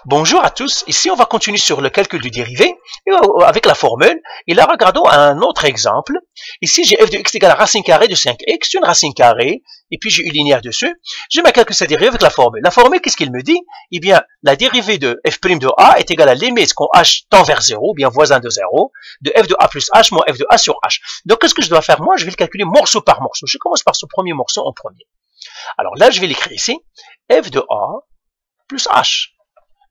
Bonjour à tous, ici on va continuer sur le calcul du dérivé avec la formule. Et là regardons un autre exemple. Ici j'ai f de x égale à racine carrée de 5x, une racine carrée, et puis j'ai une linéaire dessus. Je vais calculer sa dérivée avec la formule. La formule, qu'est-ce qu'il me dit? Eh bien, la dérivée de f' de a est égale à limite quand h tend vers 0, ou bien voisin de 0, de f de a plus h moins f de a sur h. Donc qu'est-ce que je dois faire? Moi, je vais le calculer morceau par morceau. Je commence par ce premier morceau en premier. Alors là, je vais l'écrire ici, f de a plus h.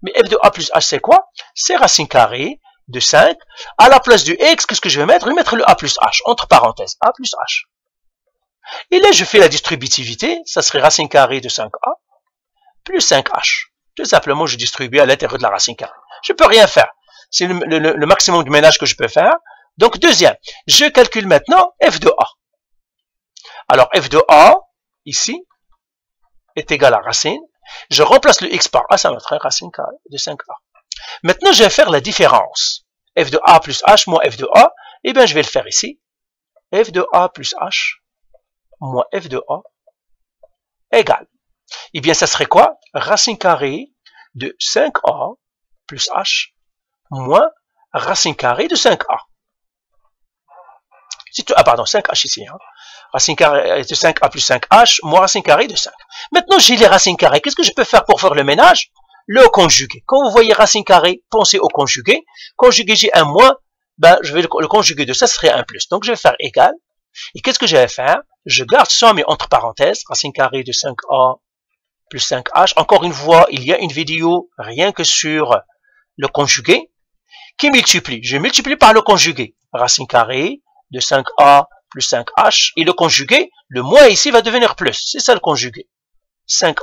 Mais f de a plus h, c'est quoi? C'est racine carrée de 5. À la place du x, qu'est-ce que je vais mettre? Je vais mettre le a plus h, entre parenthèses, a plus h. Et là, je fais la distributivité, ça serait racine carrée de 5a plus 5h. Tout simplement, je distribue à l'intérieur de la racine carrée. Je ne peux rien faire. C'est le maximum du ménage que je peux faire. Donc, deuxième, je calcule maintenant f de a. Alors, f de a, ici, est égal à racine. Je remplace le x par a, ça me ferait racine carrée de 5a. Maintenant, je vais faire la différence. f de a plus h moins f de a, eh bien, je vais le faire ici. f de a plus h moins f de a égale. Eh bien, ça serait quoi? Racine carrée de 5a plus h moins racine carrée de 5a. Ah, pardon, 5h ici. Hein. Racine carrée de 5a plus 5h moins racine carrée de 5. Maintenant, j'ai les racines carrées. Qu'est-ce que je peux faire pour faire le ménage? Le conjuguer. Quand vous voyez racine carrée, pensez au conjugué. Conjugué, j'ai un moins, ben, je vais le conjuguer de ça, ce serait un plus. Donc, je vais faire égal. Et qu'est-ce que je vais faire? Je garde ça, mais entre parenthèses, racine carrée de 5a plus 5h. Encore une fois, il y a une vidéo rien que sur le conjugué qui multiplie. Je multiplie par le conjugué. Racine carrée de 5a plus 5h. Et le conjugué, le moins ici va devenir plus. C'est ça le conjugué. 5a.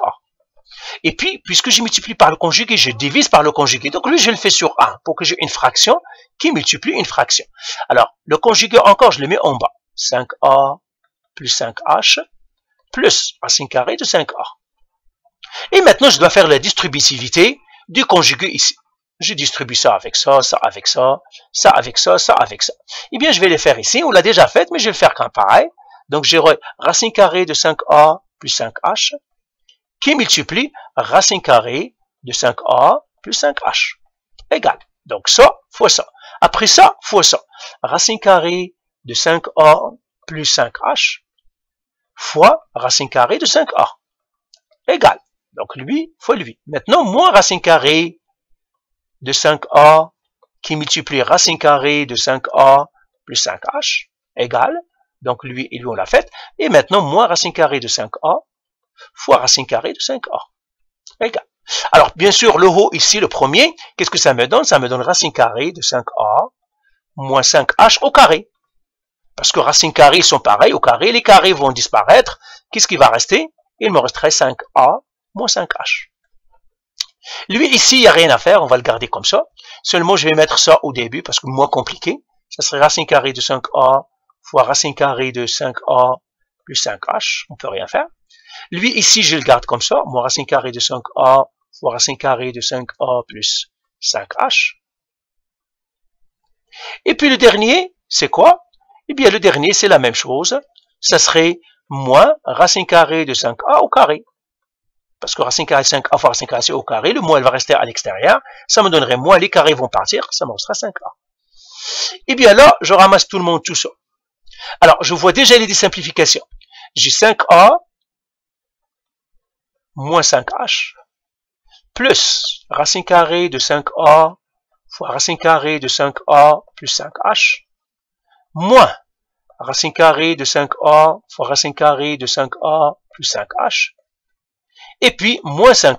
Et puis, puisque je multiplie par le conjugué, je divise par le conjugué. Donc lui, je le fais sur 1 pour que j'ai une fraction qui multiplie une fraction. Alors, le conjugué encore, je le mets en bas. 5a plus 5h plus racine carrée de 5a. Et maintenant, je dois faire la distributivité du conjugué ici. Je distribue ça avec ça, ça avec ça, ça avec ça, ça avec ça. Eh bien, je vais les faire ici. On l'a déjà fait, mais je vais le faire quand pareil. Donc, j'ai racine carrée de 5a plus 5h qui multiplie racine carrée de 5a plus 5h. Égal. Donc, ça fois ça. Après ça, fois ça. Racine carrée de 5a plus 5h fois racine carrée de 5a. Égal. Donc, lui fois lui. Maintenant, moins racine carrée de 5a qui multiplie racine carrée de 5a plus 5h égale. Donc, lui et lui, on l'a fait. Et maintenant, moins racine carrée de 5a fois racine carrée de 5a égale. Alors, bien sûr, le haut ici, le premier, qu'est-ce que ça me donne? Ça me donne racine carrée de 5a moins 5h au carré. Parce que racines carrées sont pareilles au carré. Les carrés vont disparaître. Qu'est-ce qui va rester? Il me resterait 5a moins 5h. Lui, ici, il n'y a rien à faire. On va le garder comme ça. Seulement, je vais mettre ça au début parce que moins compliqué. Ça serait racine carrée de 5a fois racine carrée de 5a plus 5h. On ne peut rien faire. Lui, ici, je le garde comme ça. Moins racine carrée de 5a fois racine carrée de 5a plus 5h. Et puis, le dernier, c'est quoi? Eh bien, le dernier, c'est la même chose. Ça serait moins racine carrée de 5a au carré. Parce que racine carrée de 5a fois racine carrée, c'est au carré. Le moins, elle va rester à l'extérieur. Ça me donnerait moins. Les carrés vont partir. Ça me restera 5a. Et bien là, je ramasse tout le monde, tout ça. Alors, je vois déjà les désimplifications. J'ai 5a moins 5h plus racine carrée de 5a fois racine carrée de 5a plus 5h moins racine carrée de 5a fois racine carrée de 5a plus 5h et puis moins 5a.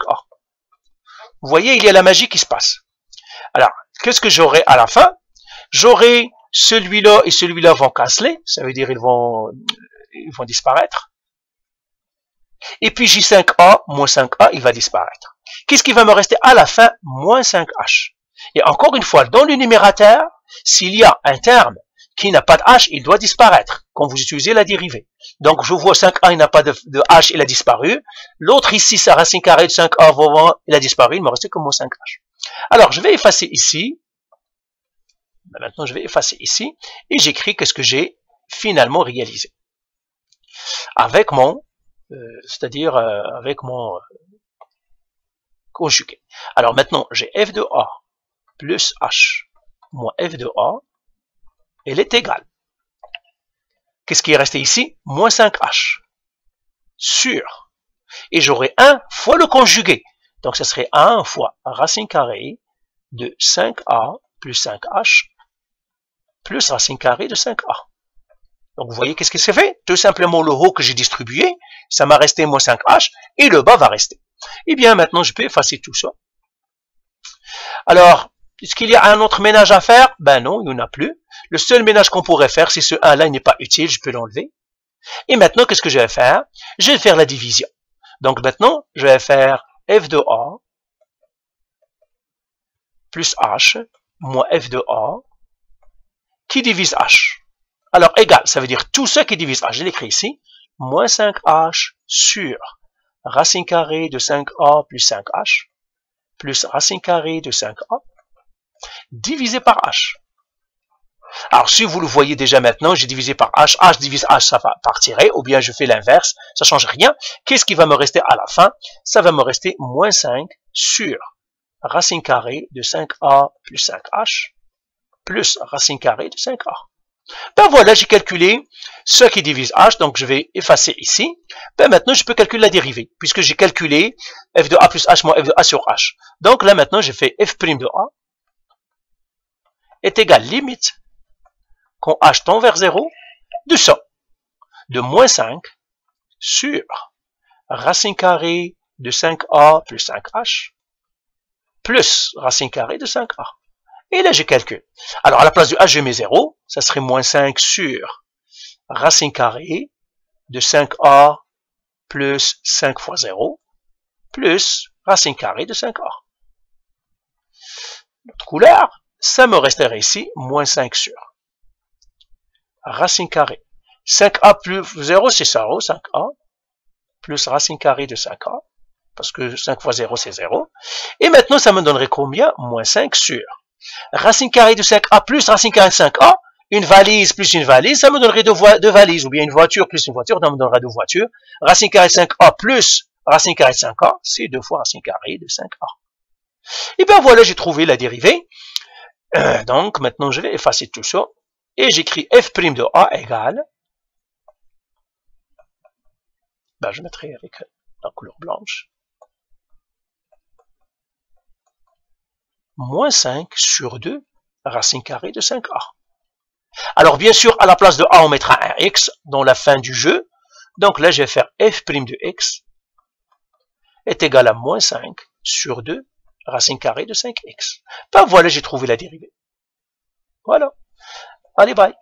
Vous voyez, il y a la magie qui se passe. Alors, qu'est-ce que j'aurai à la fin? J'aurai celui-là et celui-là vont canceller, ça veut dire ils vont disparaître. Et puis j'ai 5a moins 5a, il va disparaître. Qu'est-ce qui va me rester à la fin? Moins 5h. Et encore une fois, dans le numérateur, s'il y a un terme qui n'a pas de h, il doit disparaître quand vous utilisez la dérivée. Donc je vois 5a, il n'a pas de h, il a disparu. L'autre ici, sa racine carrée de 5a, il a disparu, il me restait que moins 5h. Alors je vais effacer ici. Maintenant, je vais effacer ici et j'écris qu'est-ce que j'ai finalement réalisé. Avec mon, avec mon conjugué. Alors maintenant, j'ai f de a plus h moins f de a, elle est égale. Qu'est-ce qui est resté ici? Moins 5h sur. Et j'aurai 1 fois le conjugué. Donc, ce serait 1 fois racine carrée de 5a plus 5h plus racine carrée de 5a. Donc, vous voyez qu'est-ce qui s'est fait? Tout simplement, le haut que j'ai distribué, ça m'a resté moins 5h et le bas va rester. Et bien, maintenant, je peux effacer tout ça. Alors, est-ce qu'il y a un autre ménage à faire? Ben non, il n'y en a plus. Le seul ménage qu'on pourrait faire, si ce 1-là n'est pas utile, je peux l'enlever. Et maintenant, qu'est-ce que je vais faire? Je vais faire la division. Donc maintenant, je vais faire f de a plus h moins f de a qui divise h. Alors, égal, ça veut dire tout ça qui divise h. Je l'écris ici. Moins 5h sur racine carrée de 5a plus 5h plus racine carrée de 5a divisé par h. Alors, si vous le voyez déjà maintenant, j'ai divisé par h, h divise h, ça va partirait, ou bien je fais l'inverse, ça ne change rien. Qu'est-ce qui va me rester à la fin? Ça va me rester moins 5 sur racine carrée de 5a plus 5h plus racine carrée de 5a. Ben voilà, j'ai calculé ce qui divise h, donc je vais effacer ici. Ben maintenant, je peux calculer la dérivée, puisque j'ai calculé f de a plus h moins f de a sur h. Donc là, maintenant, j'ai fait f' de a est égal limite, quand h tend vers 0, de ça, de moins 5 sur racine carrée de 5a plus 5h plus racine carrée de 5a. Et là, je calcule. Alors, à la place du h, je mets 0. Ça serait moins 5 sur racine carrée de 5a plus 5 fois 0 plus racine carrée de 5a. Notre couleur, ça me resterait ici moins 5 sur racine carrée. 5a plus 0, c'est 0, 5a, plus racine carrée de 5a, parce que 5 fois 0, c'est 0. Et maintenant, ça me donnerait combien? Moins 5 sur racine carrée de 5a plus racine carrée de 5a, une valise plus une valise, ça me donnerait deux valises, ou bien une voiture plus une voiture, ça me donnera 2 voitures. Racine carrée de 5a plus racine carrée de 5a, c'est 2 fois racine carrée de 5a. Et bien voilà, j'ai trouvé la dérivée. Donc, maintenant, je vais effacer tout ça. Et j'écris f' de a égale, ben, je mettrai avec la couleur blanche, moins 5 sur 2 racine carrée de 5a. Alors, bien sûr, à la place de a, on mettra un x dans la fin du jeu. Donc là, je vais faire f' de x est égal à moins 5 sur 2 racine carrée de 5x. Ben voilà, j'ai trouvé la dérivée. Voilà. Allez, bye.